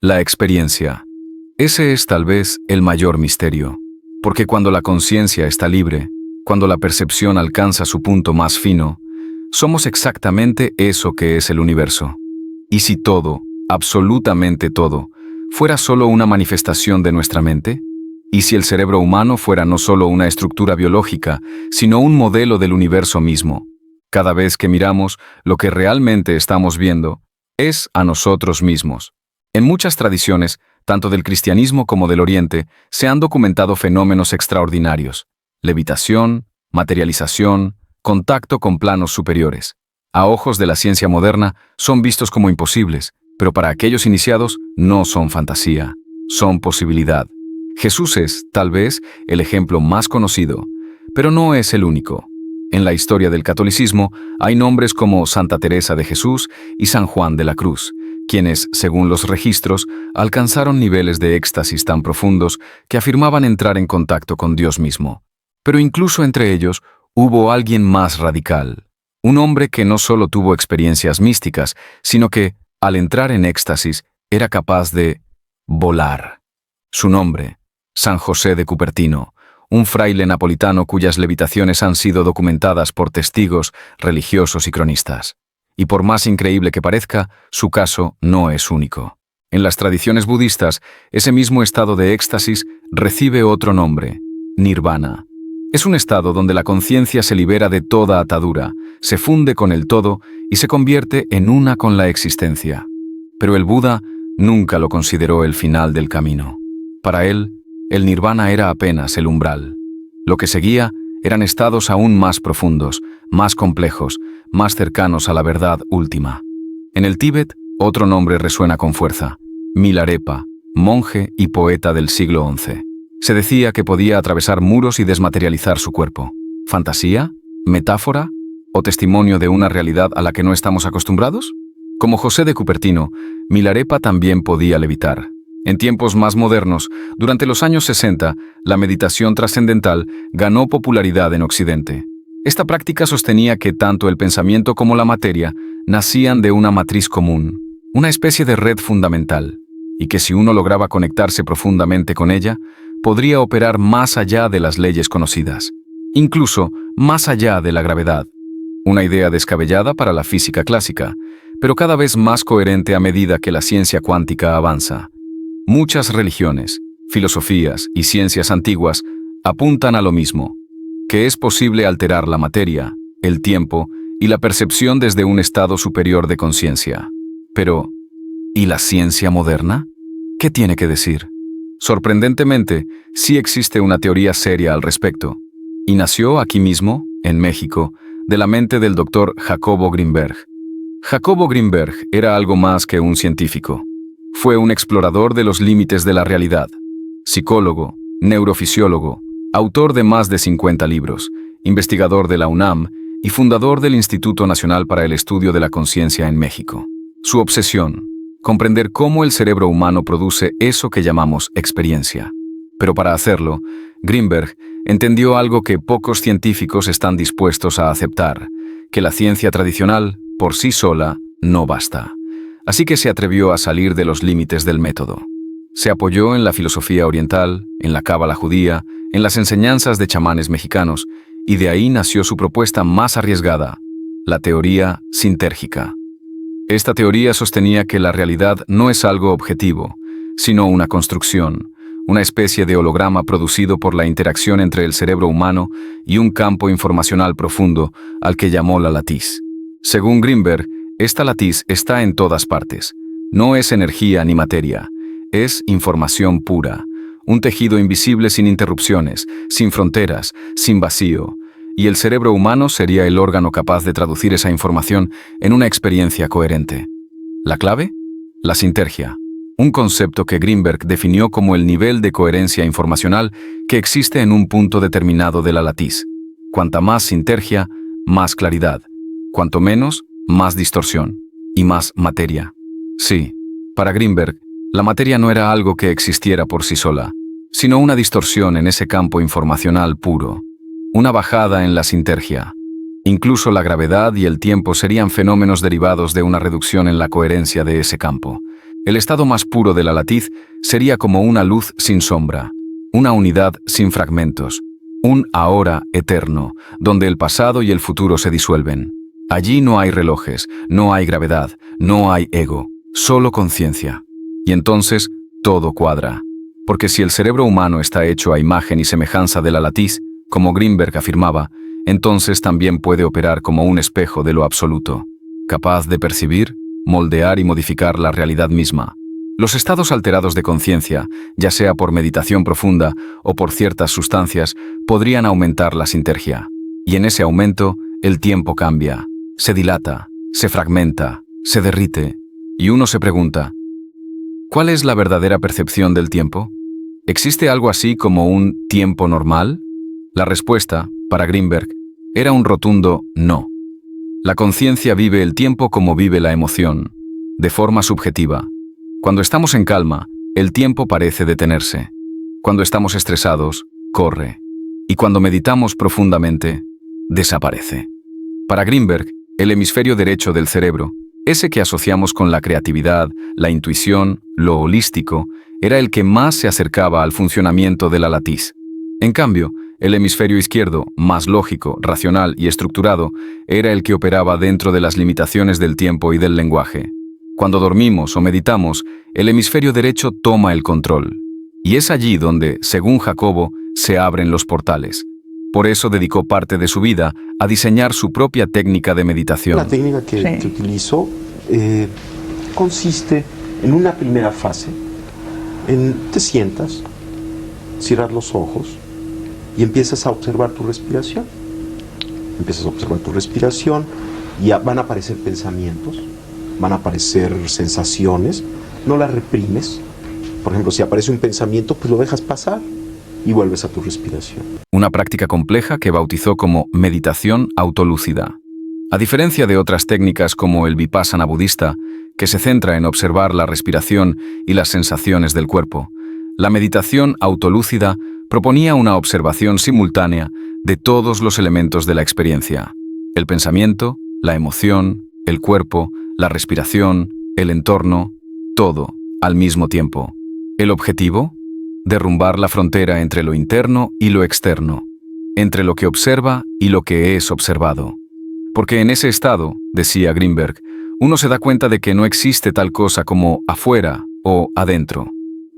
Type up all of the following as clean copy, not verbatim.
La experiencia. Ese es tal vez el mayor misterio, porque cuando la conciencia está libre, cuando la percepción alcanza su punto más fino, somos exactamente eso que es el universo. ¿Y si todo, absolutamente todo, fuera solo una manifestación de nuestra mente? ¿Y si el cerebro humano fuera no solo una estructura biológica, sino un modelo del universo mismo? Cada vez que miramos, lo que realmente estamos viendo es a nosotros mismos. En muchas tradiciones, tanto del cristianismo como del Oriente, se han documentado fenómenos extraordinarios: levitación, materialización, contacto con planos superiores. A ojos de la ciencia moderna, son vistos como imposibles, pero para aquellos iniciados no son fantasía, son posibilidad. Jesús es, tal vez, el ejemplo más conocido, pero no es el único. En la historia del catolicismo hay nombres como Santa Teresa de Jesús y San Juan de la Cruz, quienes, según los registros, alcanzaron niveles de éxtasis tan profundos que afirmaban entrar en contacto con Dios mismo. Pero incluso entre ellos hubo alguien más radical, un hombre que no solo tuvo experiencias místicas, sino que, al entrar en éxtasis, era capaz de volar. Su nombre, San José de Cupertino, un fraile napolitano cuyas levitaciones han sido documentadas por testigos, religiosos y cronistas. Y por más increíble que parezca, su caso no es único. En las tradiciones budistas, ese mismo estado de éxtasis recibe otro nombre: nirvana. Es un estado donde la conciencia se libera de toda atadura, se funde con el todo y se convierte en una con la existencia. Pero el Buda nunca lo consideró el final del camino. Para él, el nirvana era apenas el umbral. Lo que seguía eran estados aún más profundos, más complejos, más cercanos a la verdad última. En el Tíbet, otro nombre resuena con fuerza: Milarepa, monje y poeta del siglo XI. Se decía que podía atravesar muros y desmaterializar su cuerpo. ¿Fantasía? ¿Metáfora? ¿O testimonio de una realidad a la que no estamos acostumbrados? Como José de Cupertino, Milarepa también podía levitar. En tiempos más modernos, durante los años 60, la meditación trascendental ganó popularidad en Occidente. Esta práctica sostenía que tanto el pensamiento como la materia nacían de una matriz común, una especie de red fundamental, y que si uno lograba conectarse profundamente con ella, podría operar más allá de las leyes conocidas, incluso más allá de la gravedad. Una idea descabellada para la física clásica, pero cada vez más coherente a medida que la ciencia cuántica avanza. Muchas religiones, filosofías y ciencias antiguas apuntan a lo mismo: que es posible alterar la materia, el tiempo y la percepción desde un estado superior de conciencia. Pero, ¿y la ciencia moderna? ¿Qué tiene que decir? Sorprendentemente, sí existe una teoría seria al respecto, y nació aquí mismo, en México, de la mente del doctor Jacobo Grinberg. Jacobo Grinberg era algo más que un científico. Fue un explorador de los límites de la realidad, psicólogo, neurofisiólogo, autor de más de 50 libros, investigador de la UNAM y fundador del Instituto Nacional para el Estudio de la Conciencia en México. Su obsesión: comprender cómo el cerebro humano produce eso que llamamos experiencia. Pero para hacerlo, Grinberg entendió algo que pocos científicos están dispuestos a aceptar: que la ciencia tradicional, por sí sola, no basta. Así que se atrevió a salir de los límites del método. Se apoyó en la filosofía oriental, en la cábala judía, en las enseñanzas de chamanes mexicanos, y de ahí nació su propuesta más arriesgada: la teoría sintérgica. Esta teoría sostenía que la realidad no es algo objetivo, sino una construcción, una especie de holograma producido por la interacción entre el cerebro humano y un campo informacional profundo al que llamó la latiz. Según Grinberg, esta latiz está en todas partes. No es energía ni materia, es información pura, un tejido invisible sin interrupciones, sin fronteras, sin vacío, y el cerebro humano sería el órgano capaz de traducir esa información en una experiencia coherente. ¿La clave? La sintergia, un concepto que Grinberg definió como el nivel de coherencia informacional que existe en un punto determinado de la latiz. Cuanta más sintergia, más claridad; cuanto menos, más distorsión y más materia. Sí, para Grinberg, la materia no era algo que existiera por sí sola, sino una distorsión en ese campo informacional puro, una bajada en la sintergia. Incluso la gravedad y el tiempo serían fenómenos derivados de una reducción en la coherencia de ese campo. El estado más puro de la latiz sería como una luz sin sombra, una unidad sin fragmentos, un ahora eterno, donde el pasado y el futuro se disuelven. Allí no hay relojes, no hay gravedad, no hay ego, solo conciencia. Y entonces todo cuadra. Porque si el cerebro humano está hecho a imagen y semejanza de la latiz, como Greenberg afirmaba, entonces también puede operar como un espejo de lo absoluto, capaz de percibir, moldear y modificar la realidad misma. Los estados alterados de conciencia, ya sea por meditación profunda o por ciertas sustancias, podrían aumentar la sintergia. Y en ese aumento, el tiempo cambia, se dilata, se fragmenta, se derrite, y uno se pregunta, ¿cuál es la verdadera percepción del tiempo? ¿Existe algo así como un tiempo normal? La respuesta, para Greenberg, era un rotundo no. La conciencia vive el tiempo como vive la emoción, de forma subjetiva. Cuando estamos en calma, el tiempo parece detenerse. Cuando estamos estresados, corre. Y cuando meditamos profundamente, desaparece. Para Greenberg, el hemisferio derecho del cerebro, ese que asociamos con la creatividad, la intuición, lo holístico, era el que más se acercaba al funcionamiento de la latiz. En cambio, el hemisferio izquierdo, más lógico, racional y estructurado, era el que operaba dentro de las limitaciones del tiempo y del lenguaje. Cuando dormimos o meditamos, el hemisferio derecho toma el control. Y es allí donde, según Jacobo, se abren los portales. Por eso dedicó parte de su vida a diseñar su propia técnica de meditación. La técnica que utilizo consiste en una primera fase, te sientas, cierras los ojos y empiezas a observar tu respiración. Empiezas a observar tu respiración y van a aparecer pensamientos, van a aparecer sensaciones, no las reprimes. Por ejemplo, si aparece un pensamiento, pues lo dejas pasar y vuelves a tu respiración. Una práctica compleja que bautizó como meditación autolúcida. A diferencia de otras técnicas como el vipassana budista, que se centra en observar la respiración y las sensaciones del cuerpo, la meditación autolúcida proponía una observación simultánea de todos los elementos de la experiencia: el pensamiento, la emoción, el cuerpo, la respiración, el entorno, todo, al mismo tiempo. ¿El objetivo? Derrumbar la frontera entre lo interno y lo externo, entre lo que observa y lo que es observado. Porque en ese estado, decía Greenberg, uno se da cuenta de que no existe tal cosa como afuera o adentro.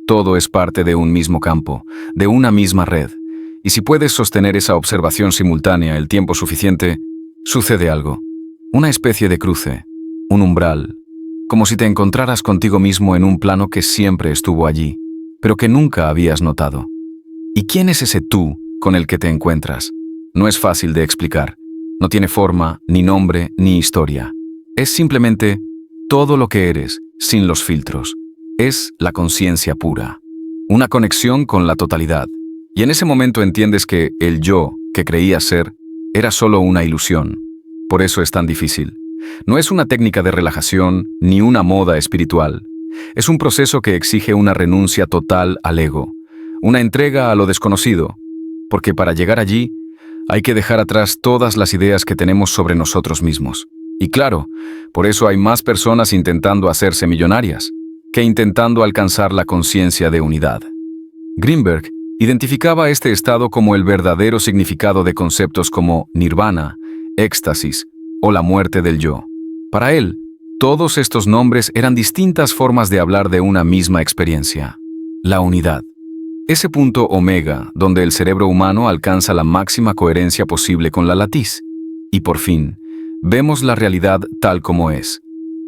Todo es parte de un mismo campo, de una misma red. Y si puedes sostener esa observación simultánea el tiempo suficiente, sucede algo. Una especie de cruce, un umbral, como si te encontraras contigo mismo en un plano que siempre estuvo allí, pero que nunca habías notado. ¿Y quién es ese tú con el que te encuentras? No es fácil de explicar. No tiene forma, ni nombre, ni historia. Es simplemente todo lo que eres, sin los filtros. Es la conciencia pura. Una conexión con la totalidad. Y en ese momento entiendes que el yo que creías ser era solo una ilusión. Por eso es tan difícil. No es una técnica de relajación ni una moda espiritual. Es un proceso que exige una renuncia total al ego, una entrega a lo desconocido, porque para llegar allí hay que dejar atrás todas las ideas que tenemos sobre nosotros mismos. Y claro, por eso hay más personas intentando hacerse millonarias que intentando alcanzar la conciencia de unidad. Greenberg identificaba este estado como el verdadero significado de conceptos como nirvana, éxtasis o la muerte del yo. Para él, todos estos nombres eran distintas formas de hablar de una misma experiencia: la unidad. Ese punto omega donde el cerebro humano alcanza la máxima coherencia posible con la latiz. Y por fin, vemos la realidad tal como es.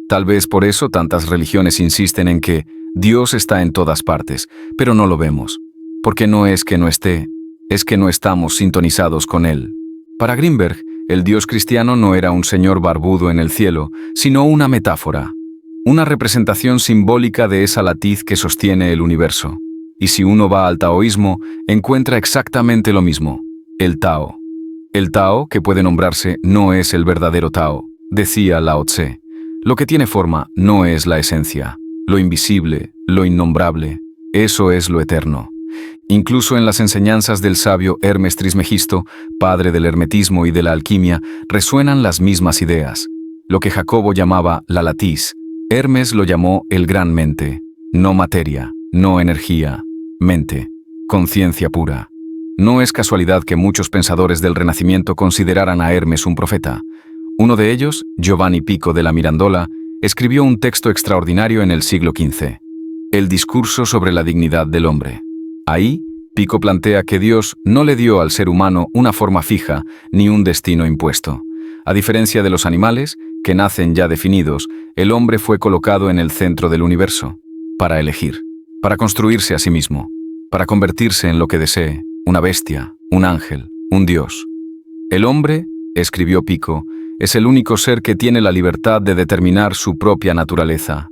Tal vez por eso tantas religiones insisten en que Dios está en todas partes, pero no lo vemos. Porque no es que no esté, es que no estamos sintonizados con Él. Para Greenberg, el Dios cristiano no era un señor barbudo en el cielo, sino una metáfora, una representación simbólica de esa latiz que sostiene el universo. Y si uno va al taoísmo, encuentra exactamente lo mismo: el Tao. El Tao, que puede nombrarse, no es el verdadero Tao, decía Lao Tse. Lo que tiene forma no es la esencia, lo invisible, lo innombrable, eso es lo eterno. Incluso en las enseñanzas del sabio Hermes Trismegisto, padre del hermetismo y de la alquimia, resuenan las mismas ideas. Lo que Jacobo llamaba la latiz Hermes lo llamó el gran mente, no materia, no energía, mente, conciencia pura. No es casualidad que muchos pensadores del Renacimiento consideraran a Hermes un profeta. Uno de ellos, Giovanni Pico de la Mirandola, escribió un texto extraordinario en el siglo XV, el discurso sobre la dignidad del hombre. Ahí, Pico plantea que Dios no le dio al ser humano una forma fija ni un destino impuesto. A diferencia de los animales, que nacen ya definidos, el hombre fue colocado en el centro del universo, para elegir, para construirse a sí mismo, para convertirse en lo que desee, una bestia, un ángel, un dios. El hombre, escribió Pico, es el único ser que tiene la libertad de determinar su propia naturaleza.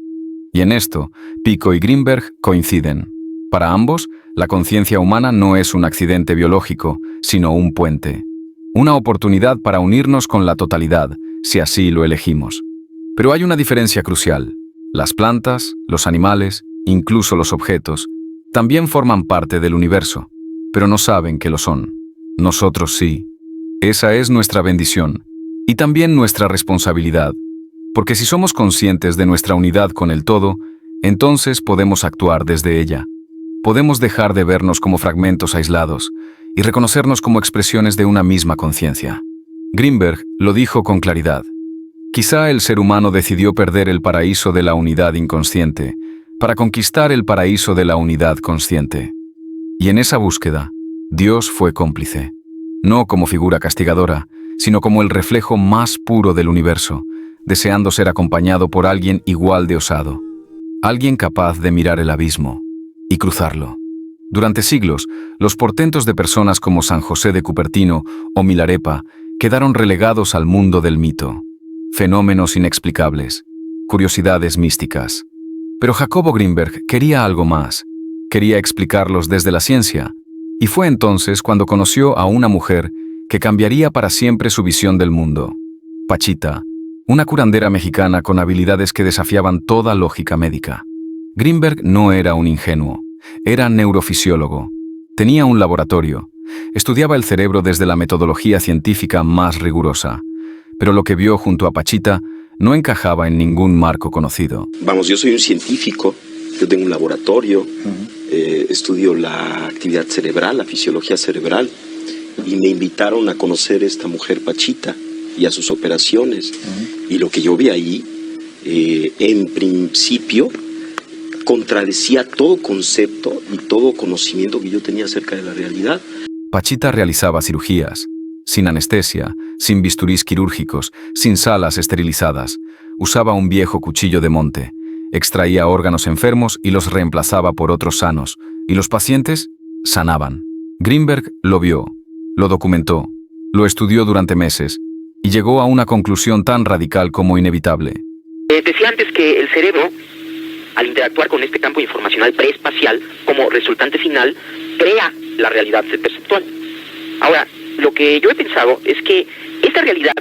Y en esto, Pico y Grinberg coinciden. Para ambos, la conciencia humana no es un accidente biológico, sino un puente. Una oportunidad para unirnos con la totalidad, si así lo elegimos. Pero hay una diferencia crucial. Las plantas, los animales, incluso los objetos, también forman parte del universo, pero no saben que lo son. Nosotros sí. Esa es nuestra bendición, y también nuestra responsabilidad, porque si somos conscientes de nuestra unidad con el todo, entonces podemos actuar desde ella. Podemos dejar de vernos como fragmentos aislados y reconocernos como expresiones de una misma conciencia. Grinberg lo dijo con claridad. Quizá el ser humano decidió perder el paraíso de la unidad inconsciente para conquistar el paraíso de la unidad consciente. Y en esa búsqueda, Dios fue cómplice, no como figura castigadora, sino como el reflejo más puro del universo, deseando ser acompañado por alguien igual de osado, alguien capaz de mirar el abismo y cruzarlo. Durante siglos, los portentos de personas como San José de Cupertino o Milarepa quedaron relegados al mundo del mito. Fenómenos inexplicables, curiosidades místicas. Pero Jacobo Grinberg quería algo más. Quería explicarlos desde la ciencia. Y fue entonces cuando conoció a una mujer que cambiaría para siempre su visión del mundo. Pachita, una curandera mexicana con habilidades que desafiaban toda lógica médica. Grinberg no era un ingenuo, era neurofisiólogo. Tenía un laboratorio, estudiaba el cerebro desde la metodología científica más rigurosa. Pero lo que vio junto a Pachita no encajaba en ningún marco conocido. Vamos, yo soy un científico, yo tengo un laboratorio, estudio la actividad cerebral, la fisiología cerebral, y me invitaron a conocer a esta mujer Pachita y a sus operaciones. Y lo que yo vi ahí, en principio, contradecía todo concepto y todo conocimiento que yo tenía acerca de la realidad. Pachita realizaba cirugías, sin anestesia, sin bisturís quirúrgicos, sin salas esterilizadas. Usaba un viejo cuchillo de monte, extraía órganos enfermos y los reemplazaba por otros sanos, y los pacientes sanaban. Grinberg lo vio, lo documentó, lo estudió durante meses, y llegó a una conclusión tan radical como inevitable. Decía antes que el cerebro, al interactuar con este campo informacional preespacial, como resultante final, crea la realidad perceptual. Ahora, lo que yo he pensado es que esta realidad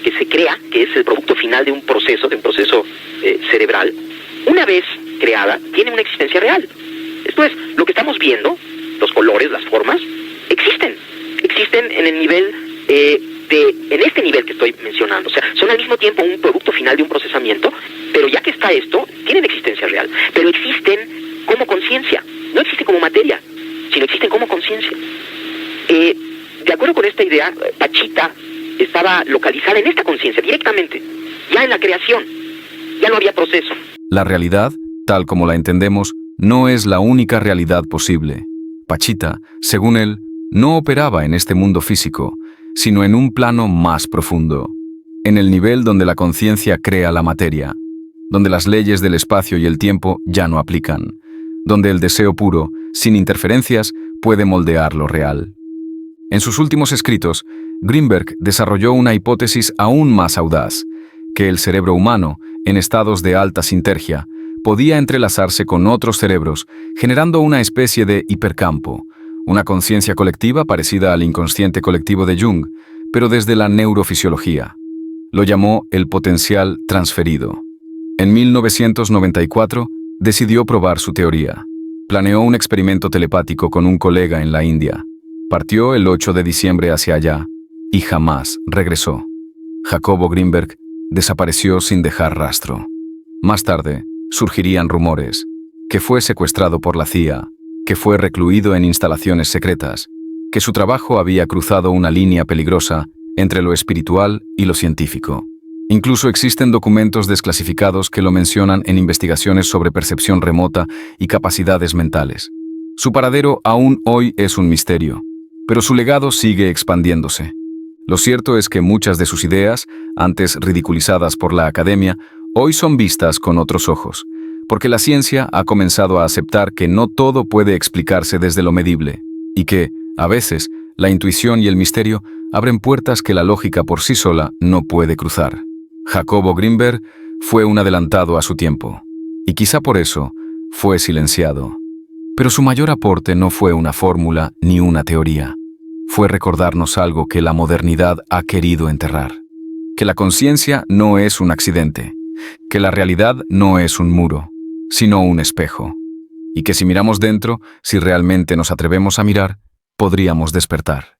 que se crea, que es el producto final de un proceso cerebral, una vez creada, tiene una existencia real. Esto es, lo que estamos viendo, los colores, las formas, existen en el nivel en este nivel que estoy mencionando. O sea, son al mismo tiempo un producto final de un procesamiento, pero ya que está esto, tienen existencia real. Pero existen como conciencia, no existen como materia, sino existen como conciencia. De acuerdo con esta idea, Pachita estaba localizada en esta conciencia directamente, ya en la creación, ya no había proceso. La realidad, tal como la entendemos, no es la única realidad posible. Pachita, según él, no operaba en este mundo físico, sino en un plano más profundo, en el nivel donde la conciencia crea la materia, donde las leyes del espacio y el tiempo ya no aplican, donde el deseo puro, sin interferencias, puede moldear lo real. En sus últimos escritos, Grinberg desarrolló una hipótesis aún más audaz, que el cerebro humano, en estados de alta sintergia, podía entrelazarse con otros cerebros, generando una especie de hipercampo, una conciencia colectiva parecida al inconsciente colectivo de Jung, pero desde la neurofisiología. Lo llamó el potencial transferido. En 1994, decidió probar su teoría. Planeó un experimento telepático con un colega en la India. Partió el 8 de diciembre hacia allá y jamás regresó. Jacobo Grinberg desapareció sin dejar rastro. Más tarde, surgirían rumores, que fue secuestrado por la CIA, que fue recluido en instalaciones secretas, que su trabajo había cruzado una línea peligrosa entre lo espiritual y lo científico. Incluso existen documentos desclasificados que lo mencionan en investigaciones sobre percepción remota y capacidades mentales. Su paradero aún hoy es un misterio, pero su legado sigue expandiéndose. Lo cierto es que muchas de sus ideas, antes ridiculizadas por la academia, hoy son vistas con otros ojos, porque la ciencia ha comenzado a aceptar que no todo puede explicarse desde lo medible, y que, a veces, la intuición y el misterio abren puertas que la lógica por sí sola no puede cruzar. Jacobo Grinberg fue un adelantado a su tiempo, y quizá por eso fue silenciado. Pero su mayor aporte no fue una fórmula ni una teoría. Fue recordarnos algo que la modernidad ha querido enterrar. Que la conciencia no es un accidente, que la realidad no es un muro, sino un espejo. Y que si miramos dentro, si realmente nos atrevemos a mirar, podríamos despertar.